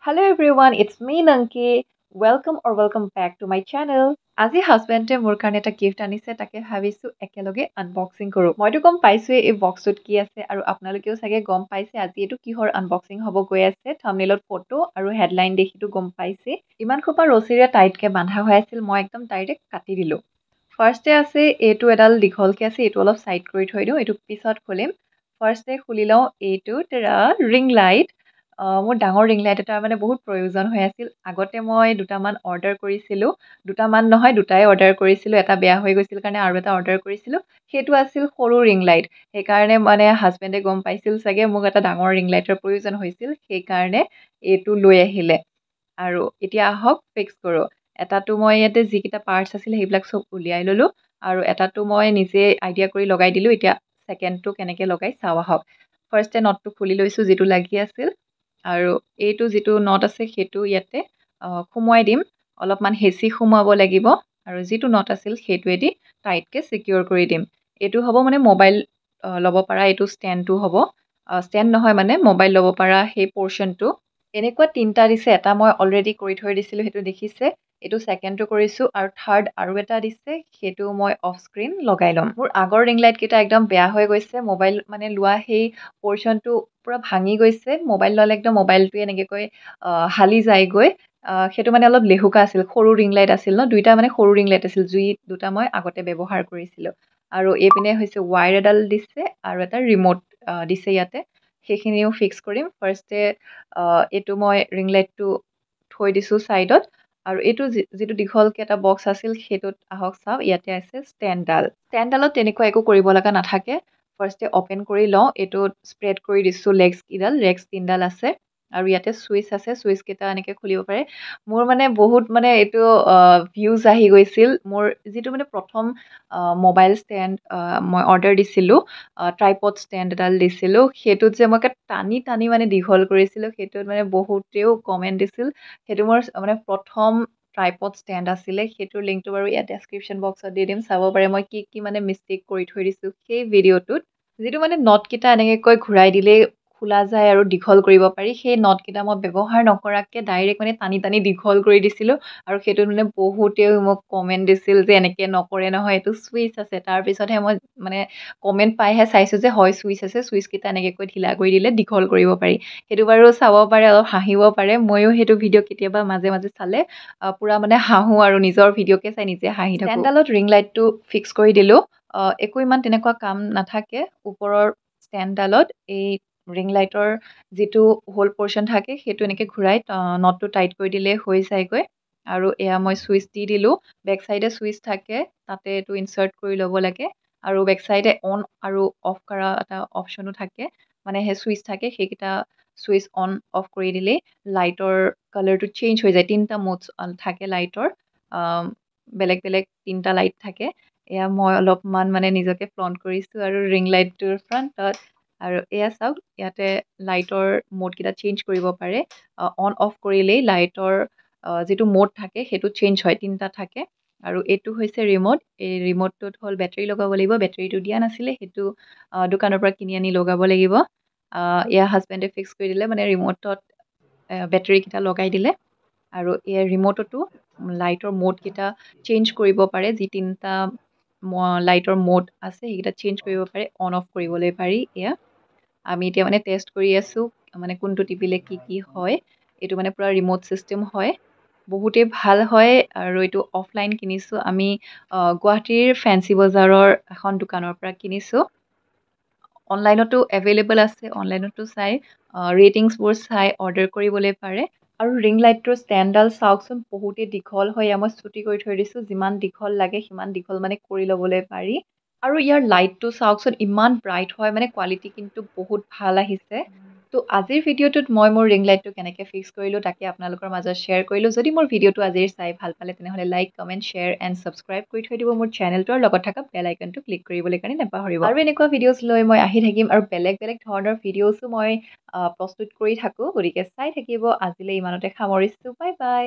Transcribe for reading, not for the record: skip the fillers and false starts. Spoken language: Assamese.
Hello everyone, it's me Nanki. Welcome back to my channel. আজি হাজবেণ্ডে মোৰ কাৰণে এটা গিফ্ট আনিছে তাকে ভাবিছো একেলগে আনবক্সিং কৰো মইতো গম পাইছো এই বক্সত কি আছে আৰু আপোনালোকেও চাগে গম পাইছে আজি এইটো কিহৰ আনবক্সিং হ'ব গৈ আছে থাম্বনেইলত ফটো আৰু হেডলাইন দেখিটো গম পাইছে ইমান খোপা ৰছীৰে টাইটকে বান্ধা হৈ আছিল মই একদম ডাইৰেক্ট কাটি দিলো ফাৰ্ষ্টে আছে এইটো এডাল দীঘলকে আছে এইটো অলপ সাইড কৰি থৈ দিওঁ এইটো পিছত খুলিম ফাৰ্ষ্টে খুলি লওঁ এইটো ৰিং লাইট মোৰ ডাঙৰ ৰিং লাইট এটা মানে বহুত প্ৰয়োজন হৈ আছিল আগতে মই দুটামান অৰ্ডাৰ কৰিছিলোঁ দুটামান নহয় দুটাই অৰ্ডাৰ কৰিছিলোঁ এটা বেয়া হৈ গৈছিল কাৰণে আৰু এটা অৰ্ডাৰ কৰিছিলোঁ সেইটো আছিল সৰু ৰিং লাইট সেইকাৰণে মানে হাজবেণ্ডে গম পাইছিল চাগে মোক এটা ডাঙৰ ৰিং লাইটৰ প্ৰয়োজন হৈছিল সেইকাৰণে এইটো লৈ আহিলে আৰু এতিয়া আহক ফিক্স কৰোঁ এটাতো মই ইয়াতে যিকেইটা পাৰ্টছ আছিল সেইবিলাক চব উলিয়াই ল'লোঁ আৰু এটাতো মই নিজে আইডিয়া কৰি লগাই দিলোঁ এতিয়া ছেকেণ্ডটো কেনেকৈ লগাই চাওঁ আহক ফাৰ্ষ্টে নটটো খুলি লৈছোঁ যিটো লাগি আছিল আৰু এইটো যিটো নট আছে সেইটো ইয়াতে সোমোৱাই দিম অলপমান হেঁচি সোমোৱাব লাগিব আৰু যিটো নট আছিল সেইটোৱেদি টাইটকৈ ছিকিউৰ কৰি দিম এইটো হ'ব মানে মোবাইল ল'ব পৰা এইটো ষ্টেণ্ডটো হ'ব ষ্টেণ্ড নহয় মানে মোবাইল ল'ব পৰা সেই পৰ্চনটো এনেকুৱা তিনিটা দিছে এটা মই অলৰেডি কৰি থৈ দিছিলোঁ সেইটো দেখিছে এইটো ছেকেণ্ডটো কৰিছোঁ আৰু থাৰ্ড আৰু এটা দিছে সেইটো মই অফ স্ক্ৰীন লগাই ল'ম মোৰ আগৰ ৰিং লাইটকেইটা একদম বেয়া হৈ গৈছে মোবাইল মানে লোৱা সেই পৰ্চনটো পূৰা ভাঙি গৈছে মোবাইল ল'লে একদম মোবাইলটোৱে এনেকৈ হালি যায়গৈ সেইটো মানে অলপ লেহুকা আছিল সৰু ৰিং লাইট আছিল ন দুইটা মানে সৰু ৰিং লাইট আছিল যি দুটা মই আগতে ব্যৱহাৰ কৰিছিলোঁ আৰু এইপিনে হৈছে ৱায়াৰ এডাল দিছে আৰু এটা ৰিম'ট দিছে ইয়াতে সেইখিনিও ফিক্স কৰিম ফাৰ্ষ্টে এইটো মই ৰিং লাইটটো থৈ দিছোঁ ছাইডত আৰু এইটো যিটো দীঘলকৈ এটা বক্স আছিল সেইটোত আহক চাওক ইয়াতে আছে ষ্টেণ্ডডালত তেনেকুৱা একো কৰিব লগা নাথাকে ফাৰ্ষ্টে অ'পেন কৰি লওঁ এইটোত স্প্ৰেড কৰি দিছোঁ লেগছকেইডাল লেগছ তিনিডাল আছে আৰু ইয়াতে ছুইচ আছে ছুইচকেইটা এনেকৈ খুলিব পাৰে মোৰ মানে বহুত মানে এইটো ভিউজ আহি গৈছিল মোৰ যিটো মানে প্ৰথম মোবাইল ষ্টেণ্ড মই অৰ্ডাৰ দিছিলোঁ ট্ৰাইপড ষ্টেণ্ড এডাল দিছিলোঁ সেইটোত যে মই টানি টানি মানে দীঘল কৰিছিলোঁ সেইটোত মানে বহুতেও কমেণ্ট দিছিল সেইটো মোৰ মানে প্ৰথম ট্ৰাইপড ষ্টেণ্ড আছিলে সেইটোৰ লিংকটো বাৰু ইয়াত ডেছক্ৰিপশ্যন বক্সত দি দিম চাব পাৰে মই কি মানে মিষ্টেক কৰি থৈ দিছোঁ সেই ভিডিঅ'টোত যিটো মানে নটকেইটা এনেকৈ ঘূৰাই দিলেই খোলা যায় আৰু দীঘল কৰিব পাৰি সেই নটকেইটা মই ব্যৱহাৰ নকৰাকৈ ডাইৰেক্ট মানে টানি টানি দীঘল কৰি দিছিলোঁ আৰু সেইটোত মানে বহুতেও মোক কমেণ্ট দিছিল যে এনেকৈ নকৰে নহয় এইটো ছুইচ আছে তাৰপিছতহে মই মানে কমেণ্ট পাইহে চাইছোঁ যে হয় ছুইচ আছে ছুইচকেইটা এনেকৈ ঢিলা কৰি দিলে দীঘল কৰিব পাৰি সেইটো বাৰু চাব পাৰে অলপ হাঁহিব পাৰে ময়ো সেইটো ভিডিঅ' কেতিয়াবা মাজে মাজে চালে পূৰা মানে হাঁহোঁ আৰু নিজৰ ভিডিঅ'কে চাই নিজে হাঁহি থাকোঁ ষ্টেণ্ডডালত ৰিং লাইটটো ফিক্স কৰি দিলোঁ একো ইমান তেনেকুৱা কাম নাথাকে ওপৰৰ ষ্টেণ্ডডালত এই ৰিং লাইটৰ যিটো হোল পৰ্চন থাকে সেইটো এনেকৈ ঘূৰাই নটটো টাইট কৰি দিলে হৈ যায়গৈ আৰু এয়া মই ছুইচ দি দিলোঁ বেক চাইডে ছুইচ থাকে তাতে এইটো ইনচাৰ্ট কৰি ল'ব লাগে আৰু ৱেক চাইডে অন আৰু অফ কৰা এটা অপশ্যনো থাকে মানে সেই ছুইচ থাকে সেইকেইটা ছুইচ অন অফ কৰি দিলেই লাইটৰ কালাৰটো চেঞ্জ হৈ যায় তিনিটা মোডছ থাকে লাইটৰ বেলেগ বেলেগ তিনিটা লাইট থাকে এয়া মই অলপমান মানে নিজকে ফ্লণ্ট কৰিছোঁ আৰু ৰিং লাইটটোৰ ফ্ৰণ্টত আৰু এয়া চাওক ইয়াতে লাইটৰ মোডকেইটা চেঞ্জ কৰিব পাৰে অন অফ কৰিলেই লাইটৰ যিটো মোড থাকে সেইটো চেঞ্জ হয় তিনিটা থাকে আৰু এইটো হৈছে ৰিম'ট এই ৰিম'টটোত হ'ল বেটেৰী লগাব লাগিব বেটেৰীটো দিয়া নাছিলে সেইটো দোকানৰ পৰা কিনি আনি লগাব লাগিব এয়া হাজবেণ্ডে ফিক্স কৰি দিলে মানে ৰিম'টত বেটেৰীকেইটা লগাই দিলে আৰু এই ৰিম'টতো লাইটৰ মোডকেইটা চেঞ্জ কৰিব পাৰে যি তিনিটা লাইটৰ মোড আছে সেইকেইটা চেঞ্জ কৰিব পাৰে অন অফ কৰিবলৈ পাৰি এয়া আমি এতিয়া মানে টেষ্ট কৰি আছোঁ মানে কোনটো টিপিলে কি হয় এইটো মানে পূৰা ৰিম'ট ছিষ্টেম হয় বহুতেই ভাল হয় আৰু এইটো অফলাইন কিনিছোঁ আমি গুৱাহাটীৰ ফেঞ্চি বজাৰৰ এখন দোকানৰ পৰা কিনিছোঁ অনলাইনতো এভেইলেবল আছে অনলাইনতো চাই ৰেটিংছবোৰ চাই অৰ্ডাৰ কৰিবলৈ পাৰে আৰু ৰিং লাইটটোৰ ষ্টেণ্ডডাল চাওকচোন বহুতেই দীঘল হয় মই চুটি কৰি থৈ দিছোঁ যিমান দীঘল লাগে সিমান দীঘল মানে কৰি ল'বলৈ পাৰি আৰু ইয়াৰ লাইটটো চাওকচোন ইমান ব্ৰাইট হয় মানে কোৱালিটি কিন্তু বহুত ভাল আহিছে ত' আজিৰ ভিডিঅ'টোত মই মোৰ ৰিং লাইটটো কেনেকৈ ফিক্স কৰিলোঁ তাকে আপোনালোকৰ মাজত শ্বেয়াৰ কৰিলোঁ যদি মোৰ ভিডিঅ'টো আজিৰ চাই ভাল পালে তেনেহ'লে like comment share and subscribe কৰি থৈ দিব মোৰ চেনেলটো আৰু লগত থকা বেল আইকনটো ক্লিক কৰিবলৈ কাৰণে নাপাহৰিব আৰু এনেকুৱা ভিডিঅ'জ লৈ মই আহি থাকিম আৰু বেলেগ বেলেগ ধৰণৰ ভিডিঅ'ছো মই প্ৰস্তুত কৰি থাকোঁ গতিকে চাই থাকিব আজিলৈ ইমানতে সামৰিছোঁ বাই বাই